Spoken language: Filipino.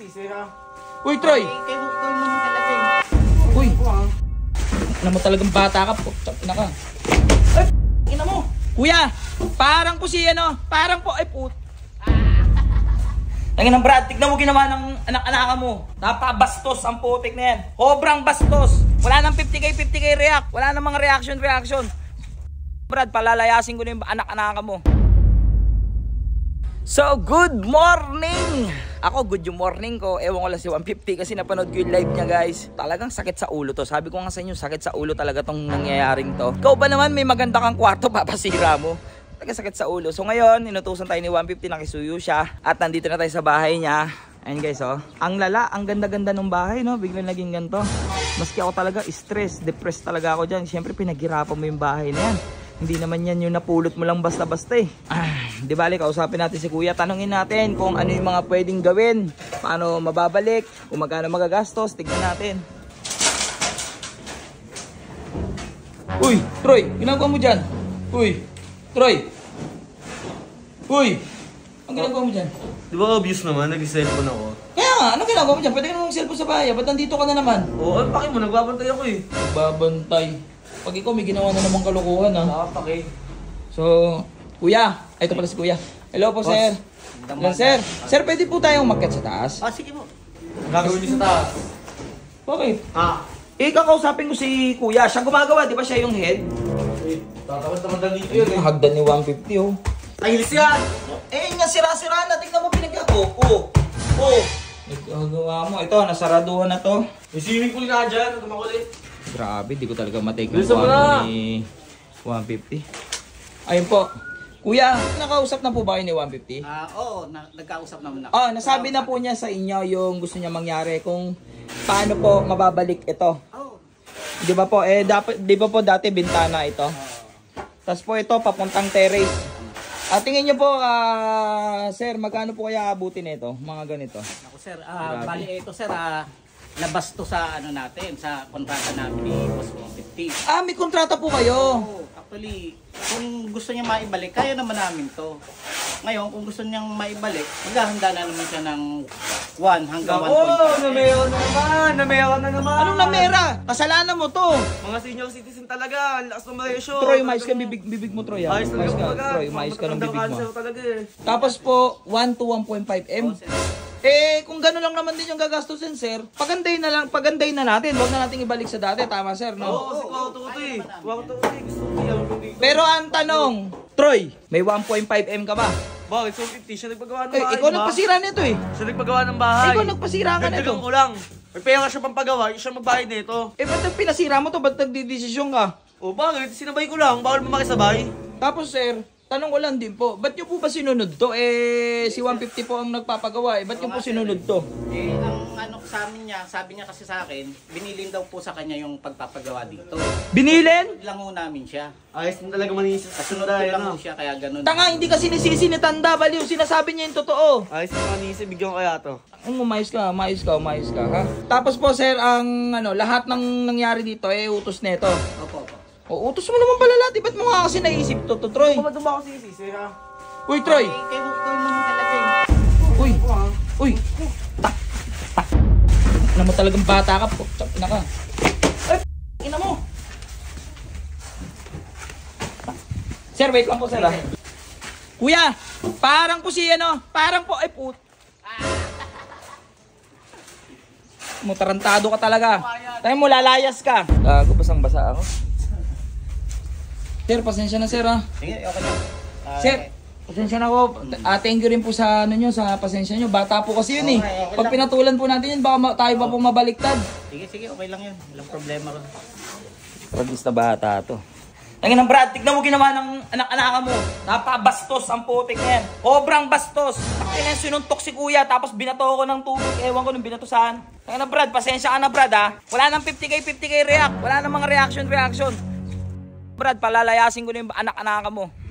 sisi ha. Uy, Troy! Kayo mo talaga Uy! Alam mo talagang bata ka po. Ina ka. Ay! Ina mo! Kuya! Parang po si ano? Parang po. Ay put. Tangin ng Brad, tignan mo ginawa ng anak-anaka mo. Napabastos ang putik na yan. Sobrang bastos. Wala nang 50k react. Wala nang mga reaction. Brad, palalayasin ko na yung anak-anaka mo. So, good morning! Ako, good yung morning ko. Ewan ko lang si 150 kasi napanood ko yung live niya, guys. Talagang sakit sa ulo to. Sabi ko nga sa inyo, sakit sa ulo talaga tong nangyayaring to. Ikaw ba naman may maganda kang kwarto, papasira mo? Sakit sa ulo. So ngayon, inutusan tayo ni 150, nakisuyo siya. At nandito na tayo sa bahay niya. Ayun guys, oh. Ang lala, ang ganda-ganda ng bahay, no? Biglang naging ganito. Maski ako talaga, stress, depressed talaga ako dyan. Siyempre, pinaghirapan mo yung bahay na yan. Hindi naman yan yung napulot mo lang basta-basta eh. Di bali, kausapin natin si Kuya. Tanungin natin kung ano yung mga pwedeng gawin. Paano mababalik, kung magkano magagastos. Tignan natin. Uy, Troy, ginagawa mo dyan? Uy, Troy! Uy! Ang ginagawa mo dyan? Di ba obvious naman, nag-cellphone ako? Kaya nga, anong ginagawa mo dyan? Pwede ka namang cellphone sa bahay. Ba't nandito ka na naman? Oo, ano paki mo, nagbabantay ako eh. Babantay. Pag ikaw may ginawa na namang kalokohan ha. Nakapaki. So, Kuya. Ay, ito pala si Kuya. Hello po, sir. Hello, sir. Sir, pwede po tayong umakyat sa taas? Ah, sige mo. Ang gagawin niyo sa taas? Bakit? Ah. Eh, kakausapin ko si Kuya. Siya gumagawa, di ba siya yung head? Eh, tatawad naman dito yun eh. Hagdan ni 150 oh. Ay, hilis yan! Eh, nga sira-sira na. Tingnan mo pinagagawa. Oh. Nagagawa mo. Ito, nasaraduhan na to. May swimming pool nga dyan, makulit. Grabe, di ko talaga matake Bilisan mo na. ni 150. Ayun po. Kuya, nakausap na po ba kayo ni 150? Oo, nagkausap naman ako. Oh, nasabi na po niya sa inyo yung gusto niya mangyari kung paano po mababalik ito. Oo. Di ba po, dapat, di ba po dati bintana ito? Tapos po ito, papuntang terrace. Tingin niyo po, sir, magkano po kaya abutin ito? Mga ganito. Ako sir, Grabe. bali ito sir, labas to sa ano natin, sa kontrata namin ni Boss 150. May kontrata po kayo. Oo, actually, kung gusto niya maibalik, kaya naman namin to. Ngayon, kung gusto niyang maibalik, maghahanda na naman siya ng 1 hanggang 1.5. Nameron na naman! Anong namera? Kasalanan mo to. Mga senior citizen talaga, ang lakas ng malayso. Troy, mais ka bibig mo, Troy. Ayos talaga ka, talaga. Troy, mais ka ng bibig mo. Cancer talaga eh. Tapos po, 1 to 1.5 M. Oo, sir. Kung gano'n lang naman din yung gagastusin, sir, paganday na natin. Huwag na natin ibalik sa dati. Tama, sir, no? Oo, kasi kuwako eh. Kuwako eh. Gusto ko yan. Pero ang tanong, Troy, may 1.5 M ka ba? Bakit? So 50, siya nagpagawa ng bahay. Ikaw di ba? nagpasira nito eh. Siya nagpagawa ng bahay. Ikaw nagpasira ka nito. Dagdagan ko lang. May pera siya pang pagawa, siya magbayad nito. Ba't pinasira mo to? Ba't nagdidesisyon ka? O bakit? Sinabay ko lang. Bawal mo makisabay. Tapos, sir, tanong ko lang din po, ba't nyo po ba sinunod to? Si 150 po ang nagpapagawa eh. Ba't nyo po sinunod to? Ang ano sa amin niya, sabi niya kasi sa akin, binilin daw po sa kanya yung pagpapagawa dito. Binilin? Lang ho namin siya. Ayos na talaga manisis. Kasunod ko lang ho siya, kaya ganun. Tanga, hindi kasi sinisisi ni Tanda, baliw. Sinasabi niya yung totoo. Ayos na manisis. Bigyan ko kaya to. Umayos ka, ha? Tapos po, sir, ang lahat ng nangyari dito, utos nito. Opo. O, utos mo naman pala lahat. Ba't mo nga kasi naisip to, Troy? Pumadun ba ako sisi ha? Uy, Troy! Kayo naman talaga Uy! Alam mo talagang bata ka po. Ina ka. Ay, ina mo! Sir, wait lang po, sir. Kuya, parang po si parang po, ay put. Mutarantado ka talaga. Tayo mo, lalayas ka. Gago, basang-basa ako. Sir, pasensya na, sir, ha. Sige, okay lang. Sir, pasensya na ako. Thank you rin po sa sa pasensya nyo. Bata po kasi yun eh. Okay Pag lang. pinatulan po natin yun, baka tayo pa po mabaliktad. Sige, okay lang yun. Walang problema ron. Pragis na bata to. Tangin ng Brad, tignan mo ginawa ng anak-anaka mo. Napabastos ang putik na yan. Sobrang bastos. Tangin na sinuntok si Kuya, tapos binato ko ng tubig. Ewan ko nung binato saan. Tangin na Brad, pasensya ka na Brad ha. Wala nang 50k react. Wala nang mga reaction. Brad, palalayasin ko na yung anak-anaka mo.